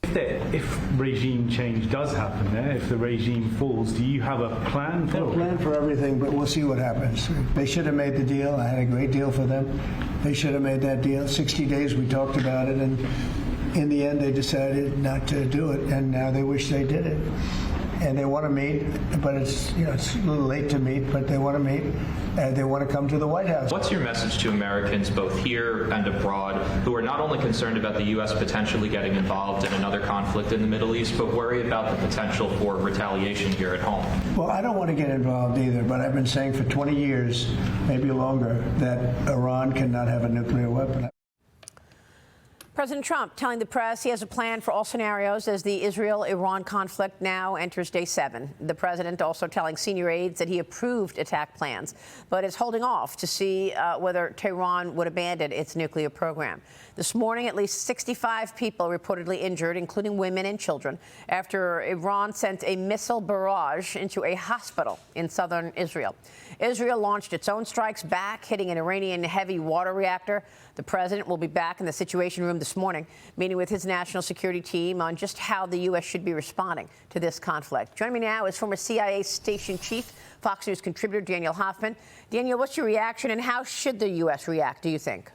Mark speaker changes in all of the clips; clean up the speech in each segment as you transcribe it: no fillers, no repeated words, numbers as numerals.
Speaker 1: If regime change does happen there, if the regime falls, do you have a plan for it?
Speaker 2: A plan for everything, but we'll see what happens. They should have made the deal. I had a great deal for them. They should have made that deal. 60 days we talked about it, and in the end they decided not to do it, and now they wish they did it. And they want to meet, but it's it's a little late to meet, but they want to meet, and they want to come to the White House.
Speaker 3: What's your message to Americans both here and abroad who are not only concerned about the U.S. potentially getting involved in another conflict in the Middle East, but worry about the potential for retaliation here at home?
Speaker 2: Well, I don't want to get involved either, but I've been saying for 20 years, maybe longer, that Iran cannot have a nuclear weapon.
Speaker 4: President Trump telling the press he has a plan for all scenarios as the Israel-Iran conflict now enters day 7. The president also telling senior aides that he approved attack plans, but is holding off to see whether Tehran would abandon its nuclear program. This morning, at least 65 people reportedly injured, including women and children, after Iran sent a missile barrage into a hospital in southern Israel. Israel launched its own strikes back, hitting an Iranian heavy water reactor. The president will be back in the Situation Room this morning, meeting with his national security team on just how the U.S. should be responding to this conflict. Joining me now is former CIA station chief, Fox News contributor Daniel Hoffman. Daniel, what's your reaction, and how should the U.S. react, do you think?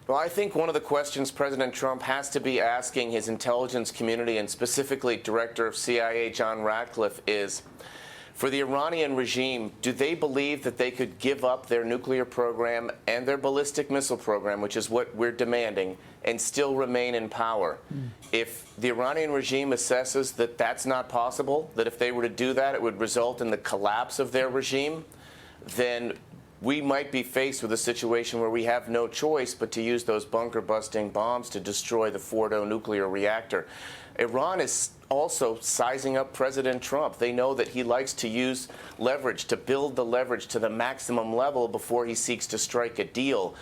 Speaker 5: Well, I think one of the questions President Trump has to be asking his intelligence community, and specifically Director of CIA John Ratcliffe, is, for the Iranian regime, do they believe that they could give up their nuclear program and their ballistic missile program, which is what we're demanding, and still remain in power? If the Iranian regime assesses that that's not possible, that if they were to do that, it would result in the collapse of their regime, then we might be faced with a situation where we have no choice but to use those bunker-busting bombs to destroy the Fordo nuclear reactor. Iran is also sizing up President Trump. They know that he likes to use leverage, to build the leverage to the maximum level before he seeks to strike a deal.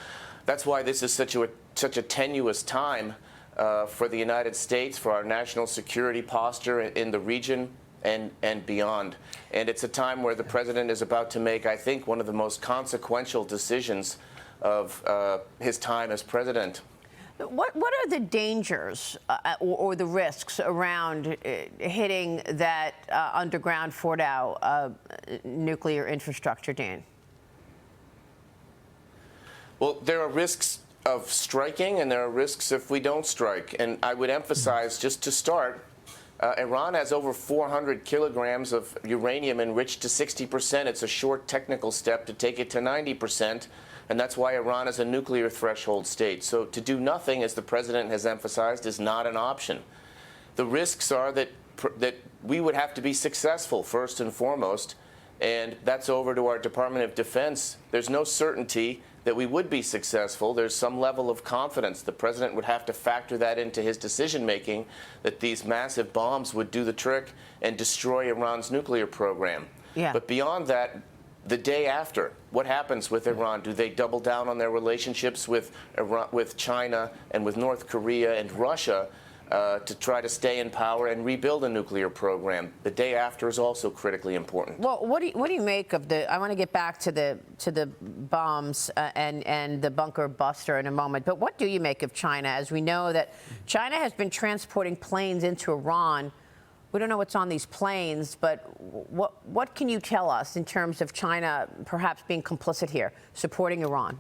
Speaker 5: That's why this is such a tenuous time for the United States, for our national security posture in the region and beyond. And it's a time where the president is about to make, I think, one of the most consequential decisions of his time as president.
Speaker 4: What are the dangers or the risks around hitting that underground Fordo nuclear infrastructure, Dan?
Speaker 5: Well, there are risks of striking, and there are risks if we don't strike. And I would emphasize, just to start, Iran has over 400 kilograms of uranium enriched to 60%. It's a short technical step to take it to 90%. And that's why Iran is a nuclear threshold state. So to do nothing, as the president has emphasized, is not an option. The risks are that we would have to be successful, first and foremost, and that's over to our Department of Defense. There's no certainty that we would be successful. There's some level of confidence. The president would have to factor that into his decision-making, that these massive bombs would do the trick and destroy Iran's nuclear program.
Speaker 4: Yeah.
Speaker 5: But beyond that, the day after, what happens with Iran? Do they double down on their relationships with Iran, with China and with North Korea and Russia to try to stay in power and rebuild a nuclear program? The day after is also critically important.
Speaker 4: Well, what do you make of the? I want to get back to the bombs and the bunker buster in a moment. But what do you make of China? As we know that China has been transporting planes into Iran. We don't know what's on these planes, but what can you tell us in terms of China perhaps being complicit here, supporting Iran?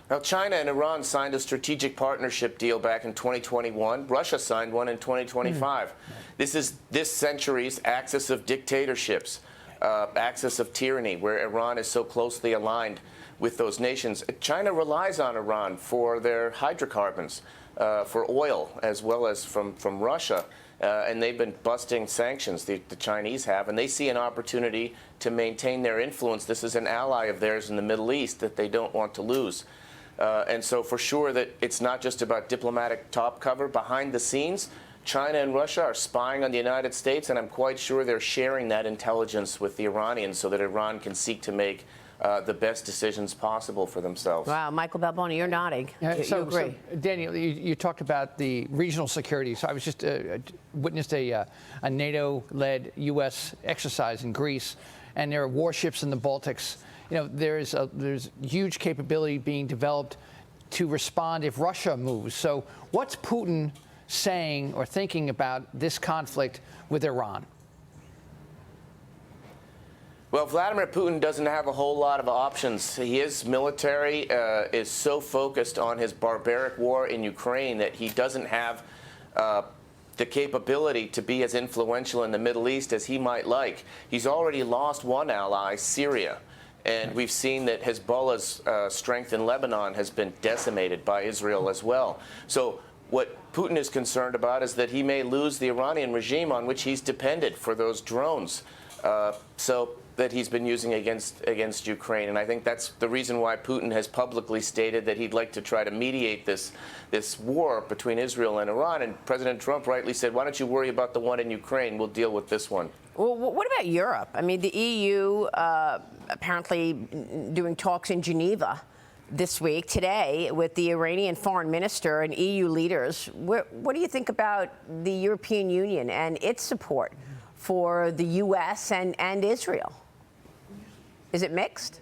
Speaker 5: Now, China and Iran signed a strategic partnership deal back in 2021. Russia signed one in 2025. This is this century's axis of dictatorships, axis of tyranny, where Iran is so closely aligned with those nations. China relies on Iran for their hydrocarbons, for oil, as well as from Russia. And they've been busting sanctions, the Chinese have, and they see an opportunity to maintain their influence. This is an ally of theirs in the Middle East that they don't want to lose. And so for sure that it's not just about diplomatic top cover. Behind the scenes, China and Russia are spying on the United States, and I'm quite sure they're sharing that intelligence with the Iranians so that Iran can seek to make the best decisions possible for themselves.
Speaker 4: Wow, Michael Balboni, you're nodding. You agree.
Speaker 6: So, Daniel, you talked about the regional security. So I was just witnessed a NATO-led U.S. exercise in Greece, and there are warships in the Baltics. You know, there's huge capability being developed. to respond if Russia moves. So what's Putin saying or thinking about this conflict with Iran?
Speaker 5: Well, Vladimir Putin doesn't have a whole lot of options. His military is so focused on his barbaric war in Ukraine that he doesn't have the capability to be as influential in the Middle East as he might like. He's already lost one ally, Syria. And we've seen that Hezbollah's strength in Lebanon has been decimated by Israel as well. So what Putin is concerned about is that he may lose the Iranian regime on which he's depended for those drones. So that he's been using against Ukraine. And I think that's the reason why Putin has publicly stated that he'd like to try to mediate this war between Israel and Iran. And President Trump rightly said, why don't you worry about the one in Ukraine? We'll deal with this one.
Speaker 4: Well, what about Europe? I mean, the EU apparently doing talks in Geneva this week, today, with the Iranian foreign minister and EU leaders. What do you think about the European Union and its support for the U.S. and Israel? Is it mixed?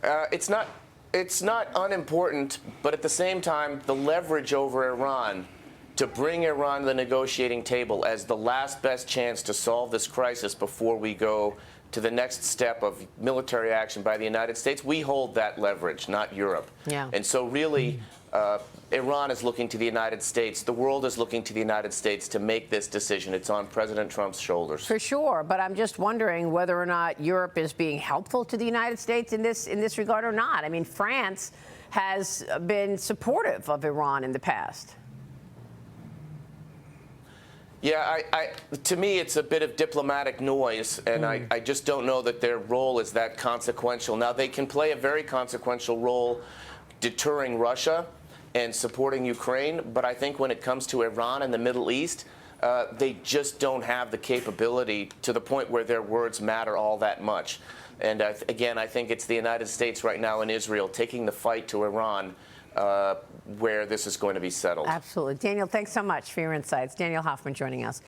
Speaker 5: It's not unimportant, but at the same time, the leverage over Iran to bring Iran to the negotiating table as the last best chance to solve this crisis before we go to the next step of military action by the United States, we hold that leverage, not Europe.
Speaker 4: Yeah.
Speaker 5: And so really, Iran is looking to the United States. The world is looking to the United States to make this decision. It's on President Trump's shoulders.
Speaker 4: For sure, but I'm just wondering whether or not Europe is being helpful to the United States in this regard or not. I mean, France has been supportive of Iran in the past.
Speaker 5: Yeah, to me, it's a bit of diplomatic noise, and I just don't know that their role is that consequential. Now, they can play a very consequential role deterring Russia and supporting Ukraine, but I think when it comes to Iran and the Middle East, they just don't have the capability to the point where their words matter all that much. And again, I think it's the United States right now and Israel taking the fight to Iran where this is going to be settled.
Speaker 4: Absolutely. Daniel, thanks so much for your insights. Daniel Hoffman joining us.